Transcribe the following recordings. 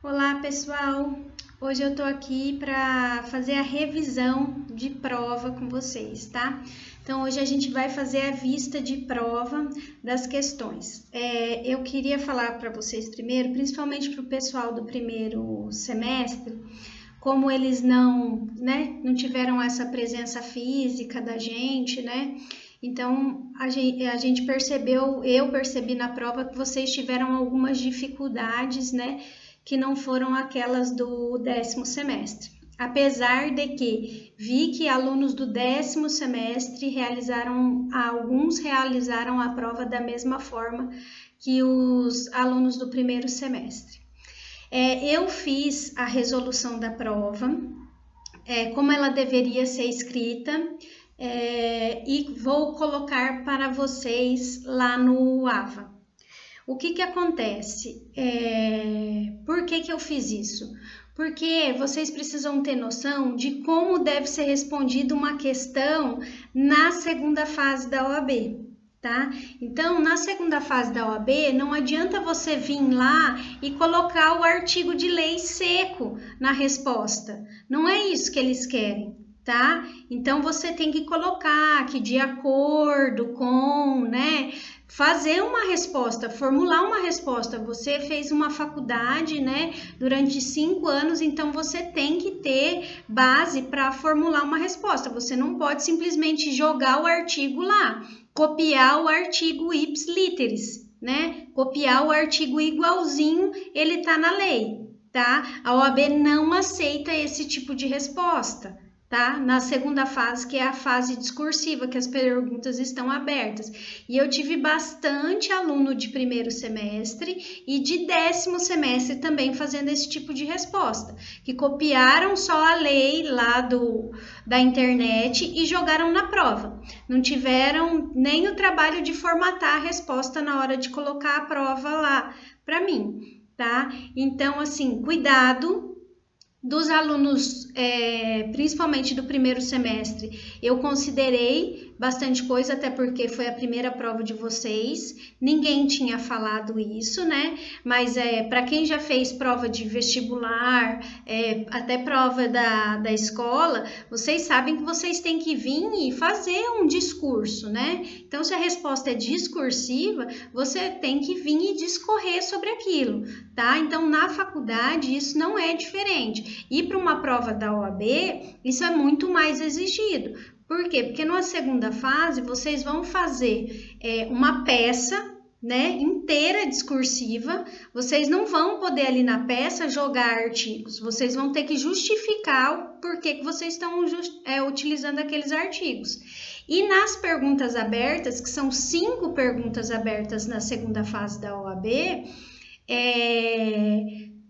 Olá, pessoal! Hoje eu tô aqui para fazer a revisão de prova com vocês, tá? Então, hoje a gente vai fazer a vista de prova das questões. Eu queria falar para vocês primeiro, principalmente para o pessoal do primeiro semestre, como eles não tiveram essa presença física da gente, né? Então, a gente percebeu, eu percebi na prova que vocês tiveram algumas dificuldades, né? Que não foram aquelas do 10º semestre. Apesar de que vi que alunos do 10º semestre alguns realizaram a prova da mesma forma que os alunos do primeiro semestre. Eu fiz a resolução da prova, como ela deveria ser escrita, e vou colocar para vocês lá no AVA. O que acontece? Por que eu fiz isso? Porque vocês precisam ter noção de como deve ser respondida uma questão na segunda fase da OAB, tá? Então, na segunda fase da OAB, não adianta você vir lá e colocar o artigo de lei seco na resposta. Não é isso que eles querem, tá? Então, você tem que colocar que de acordo com, né? Fazer uma resposta, formular uma resposta. Você fez uma faculdade, né, durante 5 anos, então você tem que ter base para formular uma resposta. Você não pode simplesmente jogar o artigo lá, copiar o artigo ipsis-literis, né? Copiar o artigo igualzinho, ele tá na lei, tá? A OAB não aceita esse tipo de resposta, tá? Na segunda fase, que é a fase discursiva, que as perguntas estão abertas. E eu tive bastante aluno de primeiro semestre e de 10º semestre também fazendo esse tipo de resposta, que copiaram só a lei lá da internet e jogaram na prova. Não tiveram nem o trabalho de formatar a resposta na hora de colocar a prova lá para mim, tá? Então, assim, cuidado. Dos alunos, principalmente do primeiro semestre, eu considerei bastante coisa, até porque foi a primeira prova de vocês, ninguém tinha falado isso, né? Mas para quem já fez prova de vestibular, até prova da escola, vocês sabem que vocês têm que vir e fazer um discurso, né? Então, se a resposta é discursiva, você tem que vir e discorrer sobre aquilo, tá? Então, na faculdade, isso não é diferente. E para uma prova da OAB, isso é muito mais exigido. Por quê? Porque na segunda fase, vocês vão fazer uma peça, né, inteira discursiva. Vocês não vão poder ali na peça jogar artigos. Vocês vão ter que justificar o porquê que vocês estão utilizando aqueles artigos. E nas perguntas abertas, que são 5 perguntas abertas na segunda fase da OAB,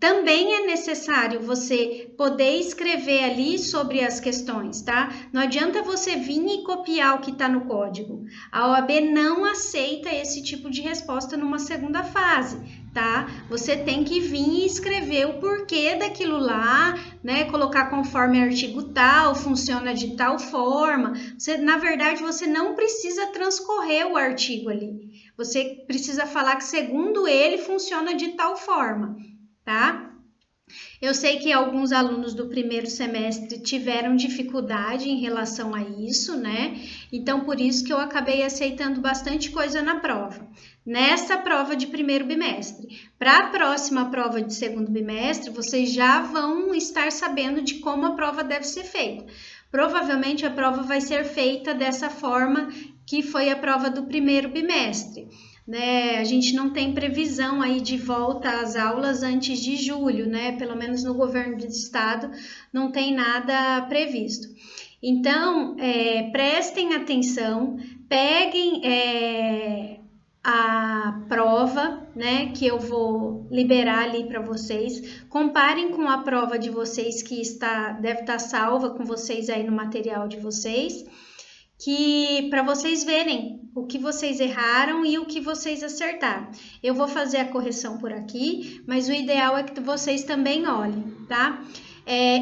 também é necessário você poder escrever ali sobre as questões, tá? Não adianta você vir e copiar o que está no código. A OAB não aceita esse tipo de resposta numa segunda fase, tá? Você tem que vir e escrever o porquê daquilo lá, né? Colocar conforme artigo tal, funciona de tal forma. Na verdade, você não precisa transcorrer o artigo ali. Você precisa falar que, segundo ele, funciona de tal forma, tá? Eu sei que alguns alunos do primeiro semestre tiveram dificuldade em relação a isso, né? Então, por isso que eu acabei aceitando bastante coisa na prova. Nessa prova de primeiro bimestre. Para a próxima prova de segundo bimestre, vocês já vão estar sabendo de como a prova deve ser feita. Provavelmente a prova vai ser feita dessa forma que foi a prova do primeiro bimestre. Né, a gente não tem previsão aí de volta às aulas antes de julho, né? Pelo menos no governo do estado não tem nada previsto. Então, prestem atenção, peguem a prova, né, que eu vou liberar ali para vocês, comparem com a prova de vocês que deve estar salva com vocês aí no material de vocês, que para vocês verem o que vocês erraram e o que vocês acertaram. Eu vou fazer a correção por aqui, mas o ideal é que vocês também olhem, tá?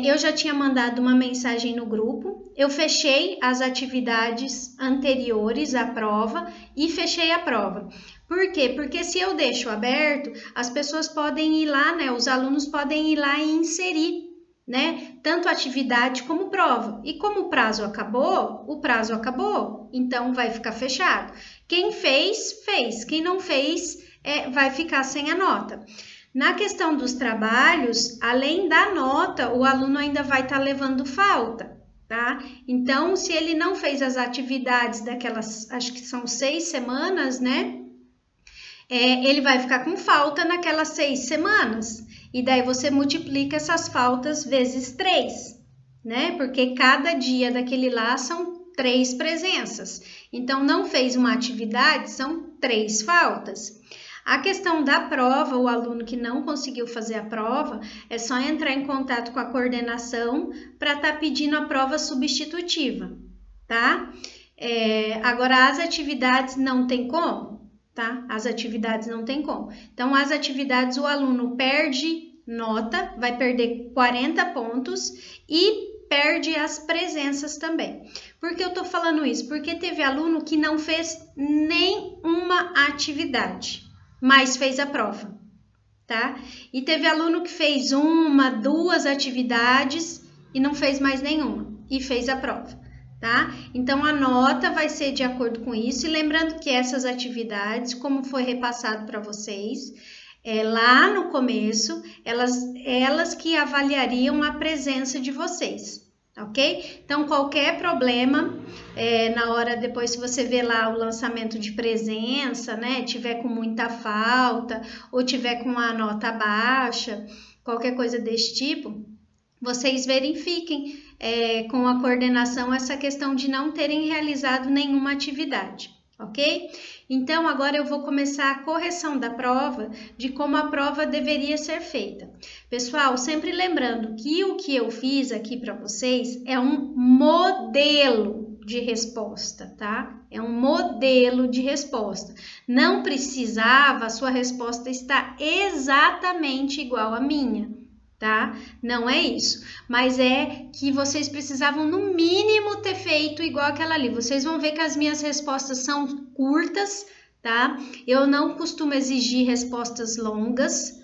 Eu já tinha mandado uma mensagem no grupo eu fechei as atividades anteriores à prova e fechei a prova. Por quê? Porque se eu deixo aberto, as pessoas podem ir lá, né? Os alunos podem ir lá e inserir, né? Tanto atividade como prova. E como o prazo acabou, então vai ficar fechado. Quem fez, fez. Quem não fez, vai ficar sem a nota. Na questão dos trabalhos, além da nota, o aluno ainda vai estar levando falta, tá? Então, se ele não fez as atividades daquelas, acho que são 6 semanas, né? Ele vai ficar com falta naquelas 6 semanas. E daí você multiplica essas faltas vezes 3, né? Porque cada dia daquele lá são 3 presenças. Então, não fez uma atividade, são 3 faltas. A questão da prova, o aluno que não conseguiu fazer a prova, é só entrar em contato com a coordenação para estar pedindo a prova substitutiva, tá? Agora, as atividades não tem como, tá? As atividades não tem como. Então, as atividades, o aluno perde nota, vai perder 40 pontos e perde as presenças também. Por que eu tô falando isso? Porque teve aluno que não fez nenhuma atividade, mas fez a prova, tá? E teve aluno que fez 1, 2 atividades e não fez mais nenhuma e fez a prova, tá? Então, a nota vai ser de acordo com isso. E lembrando que essas atividades, como foi repassado para vocês, lá no começo, elas que avaliariam a presença de vocês, ok? Então, qualquer problema, na hora, depois se você ver lá o lançamento de presença, né, tiver com muita falta, ou tiver com a nota baixa, qualquer coisa desse tipo, vocês verifiquem com a coordenação essa questão de não terem realizado nenhuma atividade, ok? Então, agora eu vou começar a correção da prova, de como a prova deveria ser feita. Pessoal, sempre lembrando que o que eu fiz aqui para vocês é um modelo de resposta, tá? É um modelo de resposta. Não precisava a sua resposta estar exatamente igual à minha, tá? Não é isso, mas é que vocês precisavam no mínimo ter feito igual aquela ali. Vocês vão ver que as minhas respostas são curtas, tá? Eu não costumo exigir respostas longas,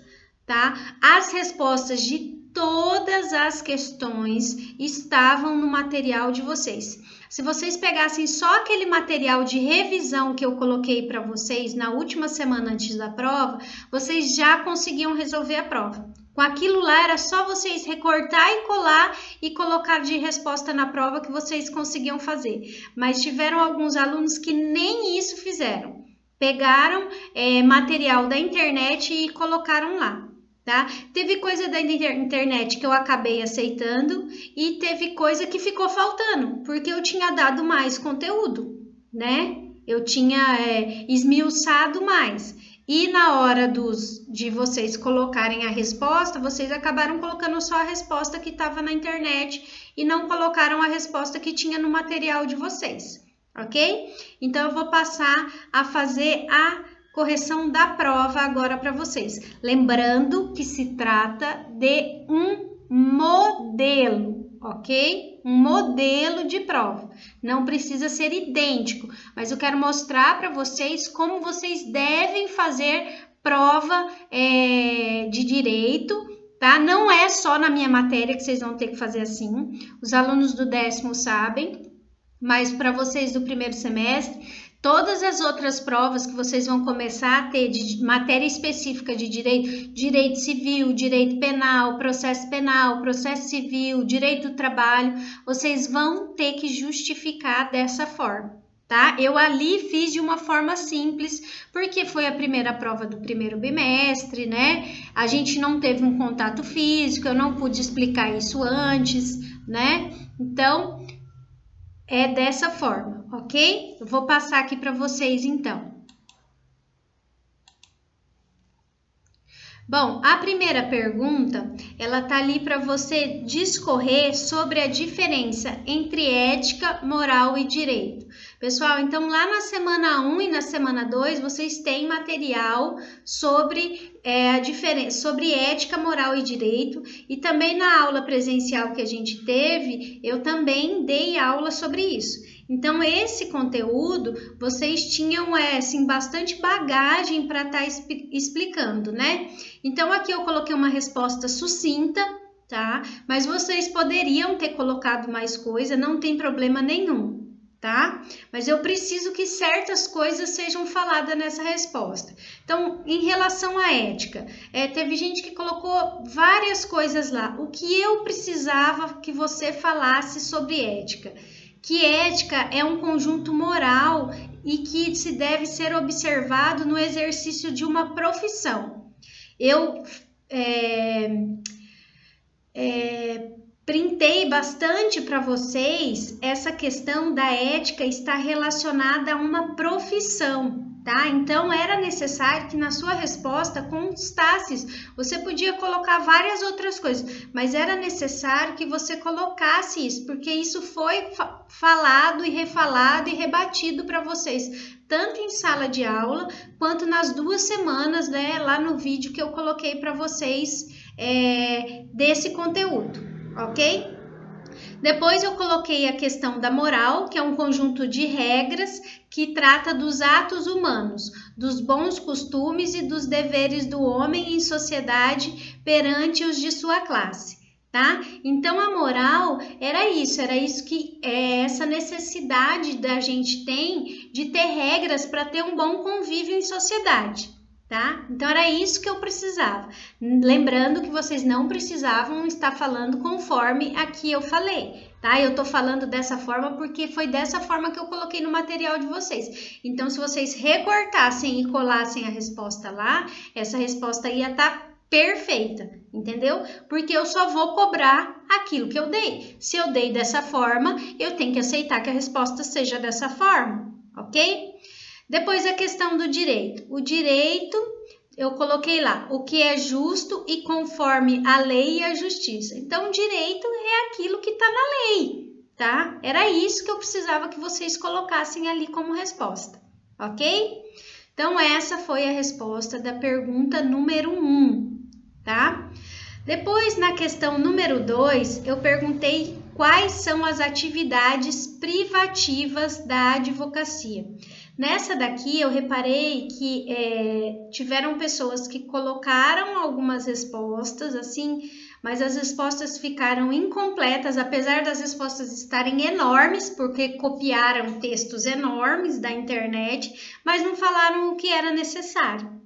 tá? As respostas de todas as questões estavam no material de vocês. Se vocês pegassem só aquele material de revisão que eu coloquei para vocês na última semana antes da prova, vocês já conseguiam resolver a prova. Com aquilo lá, era só vocês recortar e colar e colocar de resposta na prova que vocês conseguiam fazer. Mas tiveram alguns alunos que nem isso fizeram. Pegaram material da internet e colocaram lá, tá? Teve coisa da internet que eu acabei aceitando e teve coisa que ficou faltando, porque eu tinha dado mais conteúdo, né? Eu tinha esmiuçado mais. E na hora de vocês colocarem a resposta, vocês acabaram colocando só a resposta que estava na internet e não colocaram a resposta que tinha no material de vocês, ok? Então, eu vou passar a fazer a correção da prova agora para vocês. Lembrando que se trata de um modelo, ok? Um modelo de prova. Não precisa ser idêntico, mas eu quero mostrar para vocês como vocês devem fazer prova de direito, tá? Não é só na minha matéria que vocês vão ter que fazer assim. Os alunos do 10º sabem, mas para vocês do primeiro semestre, todas as outras provas que vocês vão começar a ter de matéria específica de direito civil, direito penal, processo civil, direito do trabalho, vocês vão ter que justificar dessa forma, tá? Eu ali fiz de uma forma simples, porque foi a primeira prova do primeiro bimestre, né? A gente não teve um contato físico, eu não pude explicar isso antes, né? Então, é dessa forma, ok? Eu vou passar aqui para vocês, então. Bom, a primeira pergunta, ela tá ali para você discorrer sobre a diferença entre ética, moral e direito. Pessoal, então lá na semana 1 e na semana 2, vocês têm material sobre a diferença, sobre ética, moral e direito, e também na aula presencial que a gente teve, eu também dei aula sobre isso. Então, esse conteúdo, vocês tinham assim, bastante bagagem para estar explicando, né? Então, aqui eu coloquei uma resposta sucinta, tá? Mas vocês poderiam ter colocado mais coisa, não tem problema nenhum, tá? Mas eu preciso que certas coisas sejam faladas nessa resposta. Então, em relação à ética, teve gente que colocou várias coisas lá. O que eu precisava que você falasse sobre ética? Que ética é um conjunto moral e que se deve ser observado no exercício de uma profissão. Eu printei bastante para vocês essa questão da ética estar relacionada a uma profissão, tá? Então, era necessário que na sua resposta constasse. Você podia colocar várias outras coisas, mas era necessário que você colocasse isso, porque isso foi falado e refalado e rebatido para vocês, tanto em sala de aula, quanto nas 2 semanas, né, lá no vídeo que eu coloquei para vocês desse conteúdo, ok? Depois eu coloquei a questão da moral, que é um conjunto de regras que trata dos atos humanos, dos bons costumes e dos deveres do homem em sociedade perante os de sua classe, tá? Então a moral era isso que essa necessidade da gente tem de ter regras para ter um bom convívio em sociedade. Tá? Então era isso que eu precisava. Lembrando que vocês não precisavam estar falando conforme aqui eu falei, tá? Eu tô falando dessa forma porque foi dessa forma que eu coloquei no material de vocês. Então, se vocês recortassem e colassem a resposta lá, essa resposta ia estar perfeita, entendeu? Porque eu só vou cobrar aquilo que eu dei. Se eu dei dessa forma, eu tenho que aceitar que a resposta seja dessa forma, ok? Depois a questão do direito. O direito, eu coloquei lá, o que é justo e conforme a lei e a justiça. Então, direito é aquilo que está na lei, tá? Era isso que eu precisava que vocês colocassem ali como resposta, ok? Então, essa foi a resposta da pergunta número 1, tá? Depois, na questão número 2, eu perguntei quais são as atividades privativas da advocacia. Nessa daqui, eu reparei que tiveram pessoas que colocaram algumas respostas, assim, mas as respostas ficaram incompletas, apesar das respostas estarem enormes, porque copiaram textos enormes da internet, mas não falaram o que era necessário,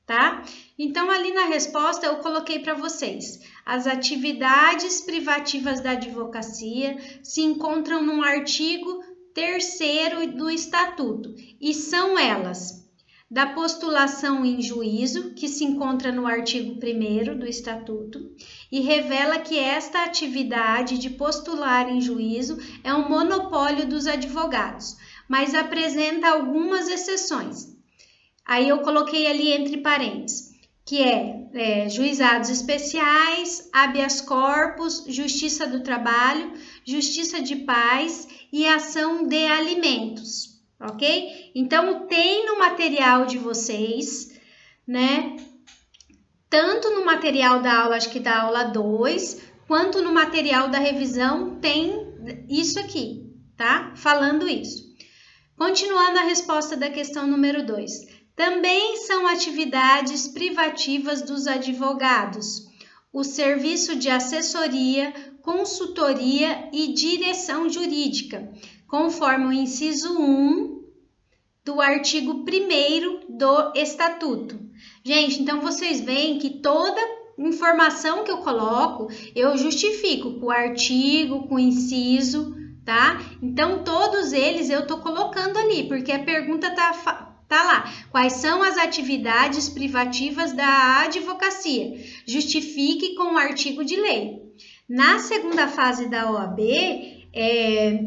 tá? Então, ali na resposta, eu coloquei para vocês. As atividades privativas da advocacia se encontram no artigo 3º do Estatuto, e são elas: da postulação em juízo, que se encontra no artigo 1º do Estatuto, e revela que esta atividade de postular em juízo é um monopólio dos advogados, mas apresenta algumas exceções. Aí eu coloquei ali entre parênteses, que juizados especiais, habeas corpus, justiça do trabalho, justiça de paz e ação de alimentos, ok? Então, tem no material de vocês, né? Tanto no material da aula, acho que da aula 2, quanto no material da revisão, tem isso aqui, tá? Falando isso. Continuando a resposta da questão número 2. Também são atividades privativas dos advogados o serviço de assessoria, consultoria e direção jurídica, conforme o inciso 1 do artigo 1º do Estatuto. Gente, então vocês veem que toda informação que eu coloco, eu justifico com o artigo, com o inciso, tá? Então, todos eles eu tô colocando ali, porque a pergunta tá lá. Quais são as atividades privativas da advocacia? Justifique com o artigo de lei. Na segunda fase da OAB,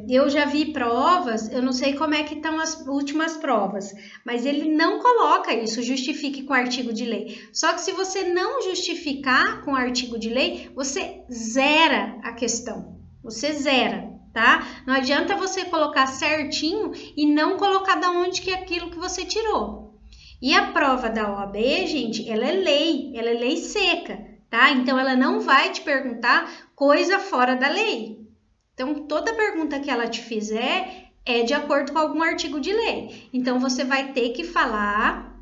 Eu já vi provas, eu não sei como é que estão as últimas provas, mas ele não coloca isso, justifique com artigo de lei. Só que se você não justificar com artigo de lei, você zera a questão, você zera, tá? Não adianta você colocar certinho e não colocar da onde que é aquilo que você tirou. E a prova da OAB, gente, ela é lei seca, tá? Então ela não vai te perguntar coisa fora da lei. Então, toda pergunta que ela te fizer é de acordo com algum artigo de lei. Então, você vai ter que falar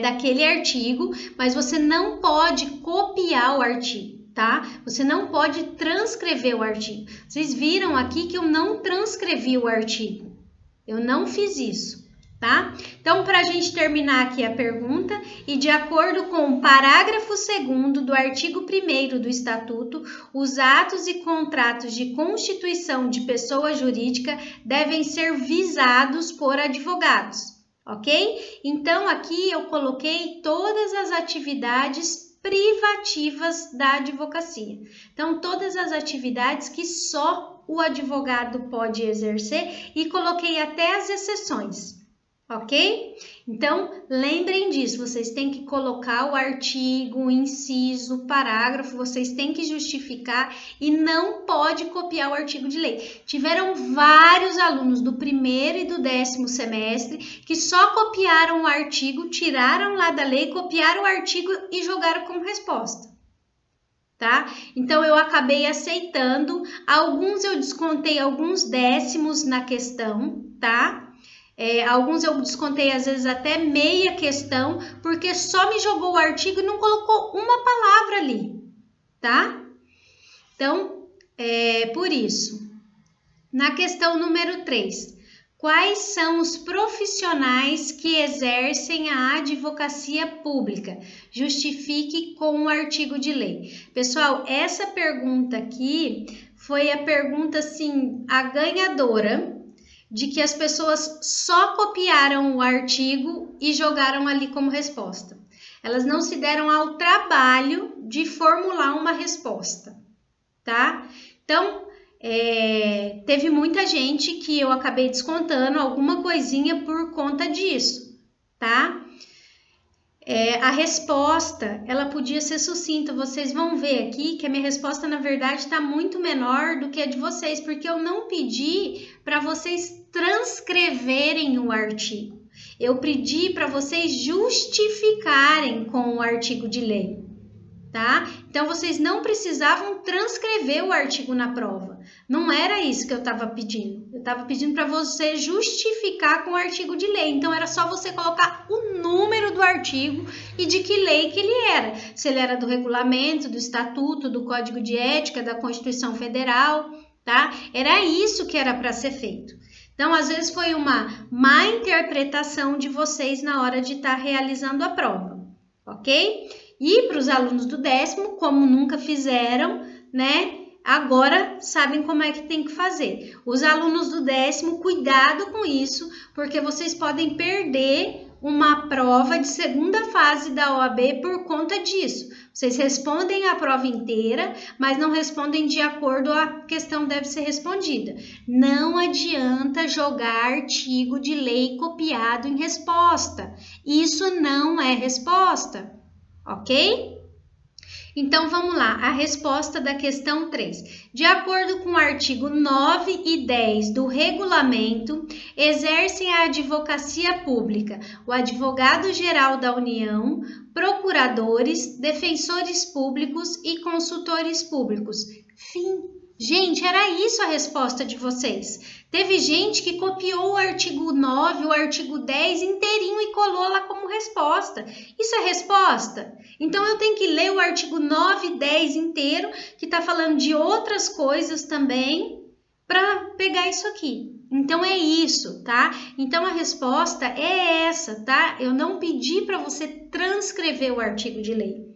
daquele artigo, mas você não pode copiar o artigo, tá? Você não pode transcrever o artigo. Vocês viram aqui que eu não transcrevi o artigo. Eu não fiz isso. Tá? Então, para a gente terminar aqui a pergunta, e de acordo com o parágrafo 2º do artigo 1º do Estatuto, os atos e contratos de constituição de pessoa jurídica devem ser visados por advogados, ok? Então, aqui eu coloquei todas as atividades privativas da advocacia. Então, todas as atividades que só o advogado pode exercer e coloquei até as exceções. Ok? Então, lembrem disso, vocês têm que colocar o artigo, o inciso, o parágrafo, vocês têm que justificar e não pode copiar o artigo de lei. Tiveram vários alunos do 1º e do 10º semestre que só copiaram o artigo, tiraram lá da lei, copiaram o artigo e jogaram como resposta. Tá? Então, eu acabei aceitando, alguns eu descontei alguns décimos na questão, tá? Alguns eu descontei às vezes até meia questão, porque só me jogou o artigo e não colocou uma palavra ali, tá? Então, por isso. Na questão número 3, quais são os profissionais que exercem a advocacia pública? Justifique com o artigo de lei. Pessoal, essa pergunta aqui foi a pergunta, assim, a ganhadora, de que as pessoas só copiaram o artigo e jogaram ali como resposta. Elas não se deram ao trabalho de formular uma resposta, tá? Então, teve muita gente que eu acabei descontando alguma coisinha por conta disso, tá? A resposta, ela podia ser sucinta. Vocês vão ver aqui que a minha resposta, na verdade, está muito menor do que a de vocês, porque eu não pedi para vocês transcreverem o artigo. Eu pedi para vocês justificarem com o artigo de lei, tá? Então, vocês não precisavam transcrever o artigo na prova. Não era isso que eu estava pedindo. Eu estava pedindo para você justificar com o artigo de lei. Então, era só você colocar o número do artigo e de que lei que ele era. Se ele era do regulamento, do estatuto, do código de ética, da Constituição Federal, tá? Era isso que era para ser feito. Então, às vezes foi uma má interpretação de vocês na hora de estar realizando a prova, ok? E para os alunos do 10º, como nunca fizeram, né? Agora sabem como é que tem que fazer. Os alunos do 10º, cuidado com isso, porque vocês podem perder uma prova de segunda fase da OAB por conta disso. Vocês respondem a prova inteira, mas não respondem de acordo a questão deve ser respondida. Não adianta jogar artigo de lei copiado em resposta. Isso não é resposta, ok? Então, vamos lá, a resposta da questão 3. De acordo com o artigo 9 e 10 do regulamento, exercem a advocacia pública o advogado-geral da União, procuradores, defensores públicos e consultores públicos. Fim. Gente, era isso a resposta de vocês. Teve gente que copiou o artigo 9, o artigo 10 inteirinho e colou lá como resposta. Isso é resposta? Então, eu tenho que ler o artigo 9 e 10 inteiro, que está falando de outras coisas também, para pegar isso aqui. Então, é isso, tá? Então, a resposta é essa, tá? Eu não pedi para você transcrever o artigo de lei.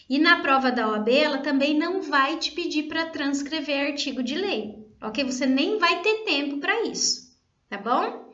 E na prova da OAB, ela também não vai te pedir para transcrever artigo de lei, ok? Você nem vai ter tempo para isso, tá bom?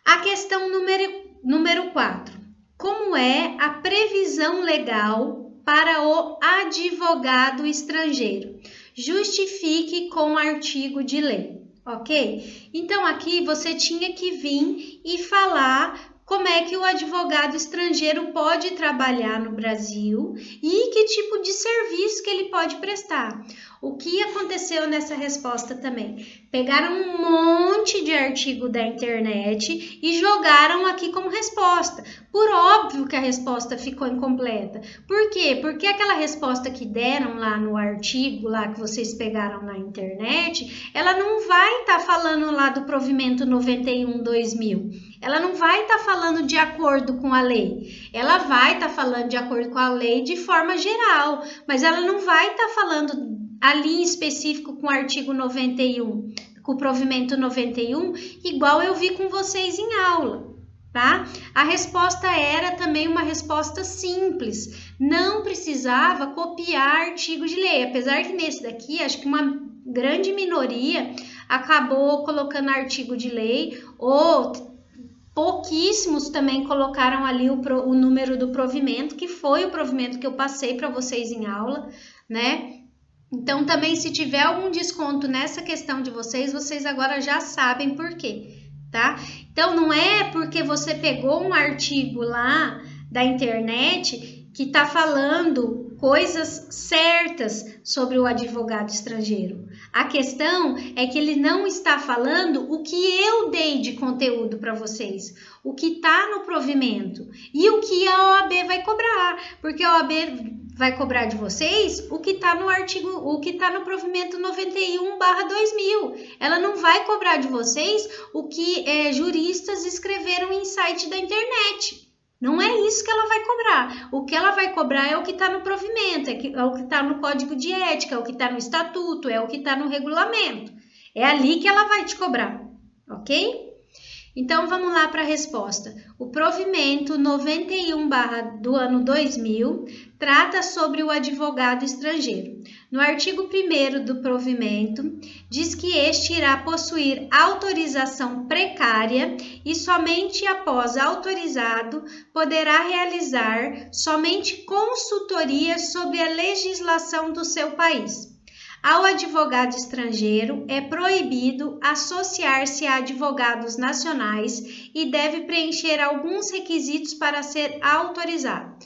A questão número 4. Como é a previsão legal para o advogado estrangeiro? Justifique com artigo de lei, ok? Então, aqui você tinha que vir e falar como é que o advogado estrangeiro pode trabalhar no Brasil e que tipo de serviço que ele pode prestar. O que aconteceu nessa resposta também? Pegaram um monte de artigo da internet e jogaram aqui como resposta. Por óbvio que a resposta ficou incompleta. Por quê? Porque aquela resposta que deram lá no artigo, lá que vocês pegaram na internet, ela não vai estar falando lá do provimento 91/2000. Ela não vai estar falando de acordo com a lei. Ela vai estar falando de acordo com a lei de forma geral, mas ela não vai estar falando ali em específico com o artigo 91, com o provimento 91, igual eu vi com vocês em aula, tá? A resposta era também uma resposta simples, não precisava copiar artigo de lei, apesar que nesse daqui, acho que uma grande minoria acabou colocando artigo de lei, ou pouquíssimos também colocaram ali o número do provimento, que foi o provimento que eu passei para vocês em aula, né? Então, também, se tiver algum desconto nessa questão de vocês, vocês agora já sabem por quê, tá? Então, não é porque você pegou um artigo lá da internet que tá falando coisas certas sobre o advogado estrangeiro. A questão é que ele não está falando o que eu dei de conteúdo para vocês, o que está no provimento e o que a OAB vai cobrar, porque a OAB vai cobrar de vocês o que está no artigo, o que está no provimento 91/2000. Ela não vai cobrar de vocês o que juristas escreveram em site da internet. Não é isso que ela vai cobrar. O que ela vai cobrar é o que está no provimento, é o que está no código de ética, é o que está no estatuto, é o que está no regulamento. É ali que ela vai te cobrar, ok? Então, vamos lá para a resposta. O provimento 91 do ano 2000 trata sobre o advogado estrangeiro. No artigo 1º do provimento, diz que este irá possuir autorização precária e somente após autorizado poderá realizar somente consultoria sobre a legislação do seu país. Ao advogado estrangeiro é proibido associar-se a advogados nacionais e deve preencher alguns requisitos para ser autorizado.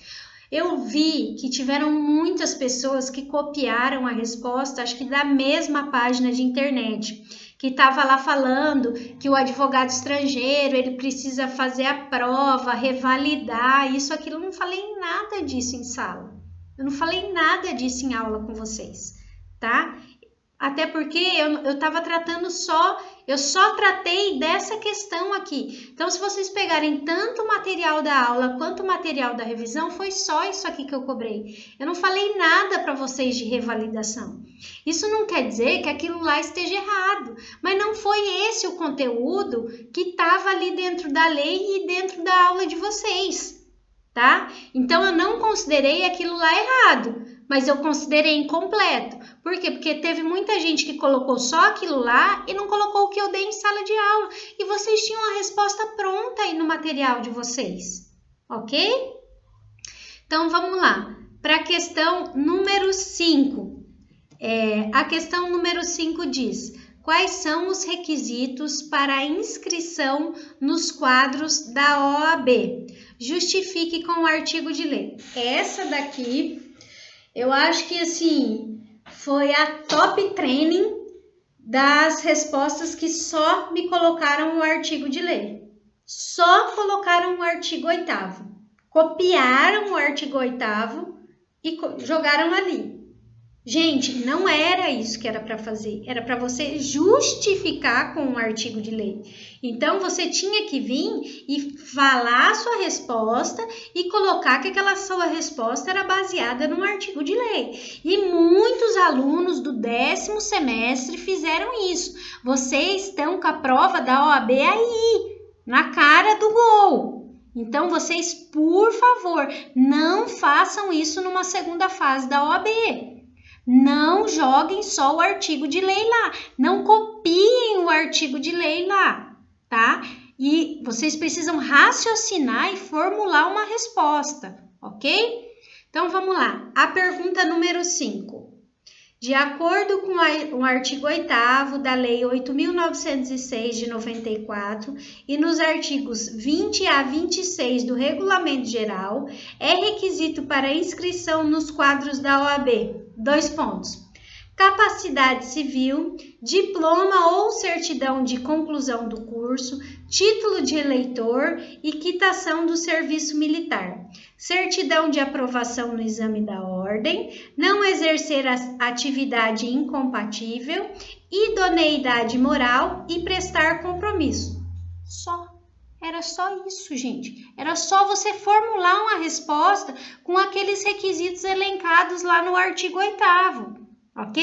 Eu vi que tiveram muitas pessoas que copiaram a resposta, acho que da mesma página de internet, que estava lá falando que o advogado estrangeiro ele precisa fazer a prova, revalidar, isso, aquilo. Eu não falei nada disso em sala. Eu não falei nada disso em aula com vocês. Tá? Até porque eu estava tratando eu só tratei dessa questão aqui. Então, se vocês pegarem tanto o material da aula quanto o material da revisão, foi só isso aqui que eu cobrei. Eu não falei nada para vocês de revalidação. Isso não quer dizer que aquilo lá esteja errado, mas não foi esse o conteúdo que estava ali dentro da lei e dentro da aula de vocês, tá? Então, eu não considerei aquilo lá errado, mas eu considerei incompleto. Por quê? Porque teve muita gente que colocou só aquilo lá e não colocou o que eu dei em sala de aula. E vocês tinham a resposta pronta aí no material de vocês, ok? Então, vamos lá. Para a questão número 5. A questão número 5 diz: quais são os requisitos para a inscrição nos quadros da OAB? Justifique com o artigo de lei. Essa daqui, eu acho que assim, foi a top training das respostas que só me colocaram o artigo de lei. Só colocaram o artigo 8º. Copiaram o artigo 8º e jogaram ali. Gente, não era isso que era para fazer. Era para você justificar com um artigo de lei. Então, você tinha que vir e falar a sua resposta e colocar que aquela sua resposta era baseada num artigo de lei. E muitos alunos do 10º semestre fizeram isso. Vocês estão com a prova da OAB aí, na cara do gol. Então, vocês, por favor, não façam isso numa segunda fase da OAB. Não joguem só o artigo de lei lá, não copiem o artigo de lei lá, tá? E vocês precisam raciocinar e formular uma resposta, ok? Então, vamos lá. A pergunta número 5. De acordo com o artigo 8º da Lei 8.906 de 94 e nos artigos 20 a 26 do Regulamento Geral, é requisito para inscrição nos quadros da OAB. 2 pontos. Capacidade civil, diploma ou certidão de conclusão do curso, título de eleitor e quitação do serviço militar, certidão de aprovação no exame da ordem, não exercer a atividade incompatível, idoneidade moral e prestar compromisso. Era só isso, gente. Era só você formular uma resposta com aqueles requisitos elencados lá no artigo 8º. Ok?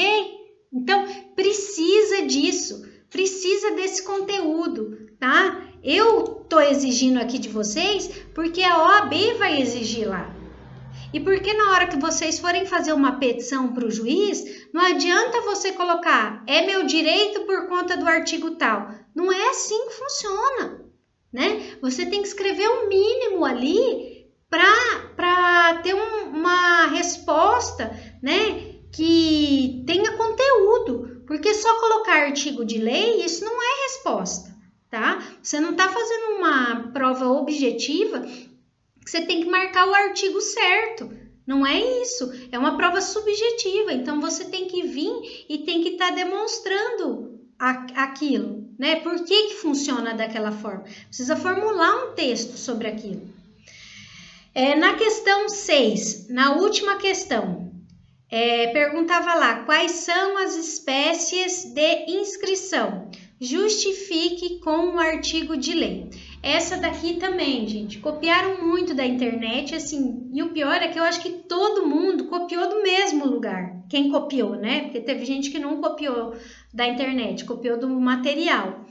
Então, precisa disso, precisa desse conteúdo, tá? Eu tô exigindo aqui de vocês porque a OAB vai exigir lá. E porque na hora que vocês forem fazer uma petição para o juiz, não adianta você colocar, é meu direito por conta do artigo tal. Não é assim que funciona, né? Você tem que escrever um mínimo ali para ter uma resposta, né? Que tenha conteúdo, porque só colocar artigo de lei, isso não é resposta, tá? Você não está fazendo uma prova objetiva que você tem que marcar o artigo certo, não é isso, é uma prova subjetiva, então você tem que vir e tem que estar demonstrando aquilo, né? Por que funciona daquela forma? Precisa formular um texto sobre aquilo. Na questão 6, na última questão, perguntava lá, quais são as espécies de inscrição? Justifique com o artigo de lei. Essa daqui também, gente, copiaram muito da internet, assim, e o pior é que eu acho que todo mundo copiou do mesmo lugar. Quem copiou, né? Porque teve gente que não copiou da internet, copiou do material.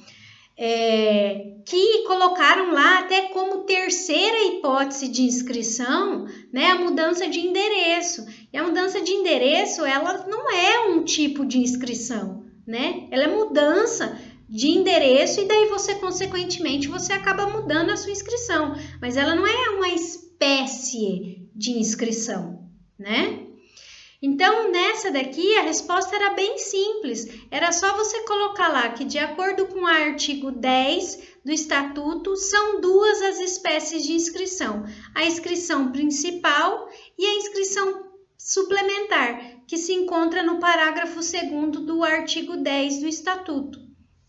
Que colocaram lá até como terceira hipótese de inscrição, né, a mudança de endereço. E a mudança de endereço, ela não é um tipo de inscrição, né? Ela é mudança de endereço e daí você, consequentemente, você acaba mudando a sua inscrição. Mas ela não é uma espécie de inscrição, né? Então, nessa daqui, a resposta era bem simples. Era só você colocar lá que, de acordo com o artigo 10 do Estatuto, são 2 as espécies de inscrição. A inscrição principal e a inscrição suplementar, que se encontra no parágrafo 2º do artigo 10 do Estatuto.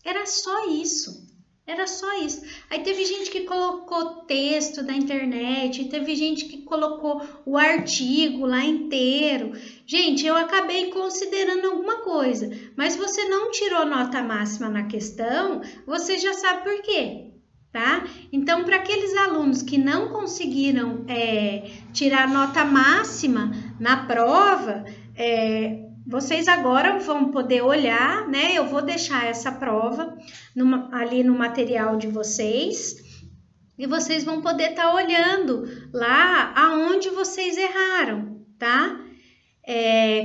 Era só isso. Era só isso. Aí teve gente que colocou texto da internet, teve gente que colocou o artigo lá inteiro. Gente, eu acabei considerando alguma coisa, mas se você não tirou nota máxima na questão, você já sabe por quê, tá? Então, para aqueles alunos que não conseguiram tirar nota máxima na prova, vocês agora vão poder olhar, né? Eu vou deixar essa prova ali no material de vocês e vocês vão poder estar olhando lá aonde vocês erraram, tá?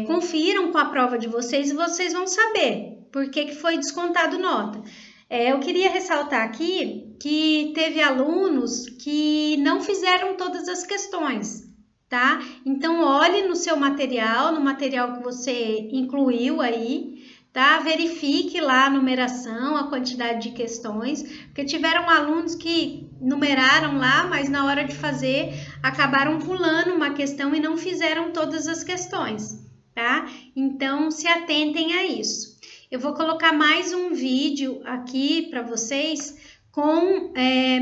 Confiram com a prova de vocês e vocês vão saber por que foi descontado nota. Eu queria ressaltar aqui que teve alunos que não fizeram todas as questões, tá? Então, olhe no seu material, no material que você incluiu aí, tá? Verifique lá a numeração, a quantidade de questões, porque tiveram alunos que numeraram lá, mas na hora de fazer, acabaram pulando uma questão e não fizeram todas as questões, tá? Então, se atentem a isso. Eu vou colocar mais um vídeo aqui para vocês com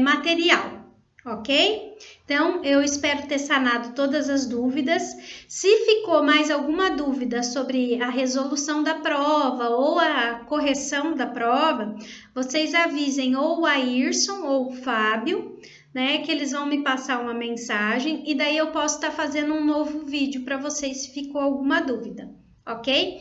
material. Ok? Então, eu espero ter sanado todas as dúvidas. Se ficou mais alguma dúvida sobre a resolução da prova ou a correção da prova, vocês avisem ou o Ayrson ou o Fábio, né? Que eles vão me passar uma mensagem e daí eu posso estar fazendo um novo vídeo para vocês se ficou alguma dúvida, ok?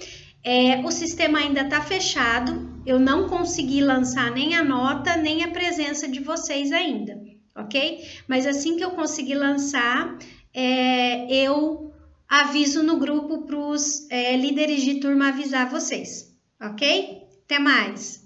O sistema ainda está fechado, eu não consegui lançar nem a nota, nem a presença de vocês ainda. Ok? Mas assim que eu conseguir lançar, eu aviso no grupo para os líderes de turma avisar vocês, ok? Até mais!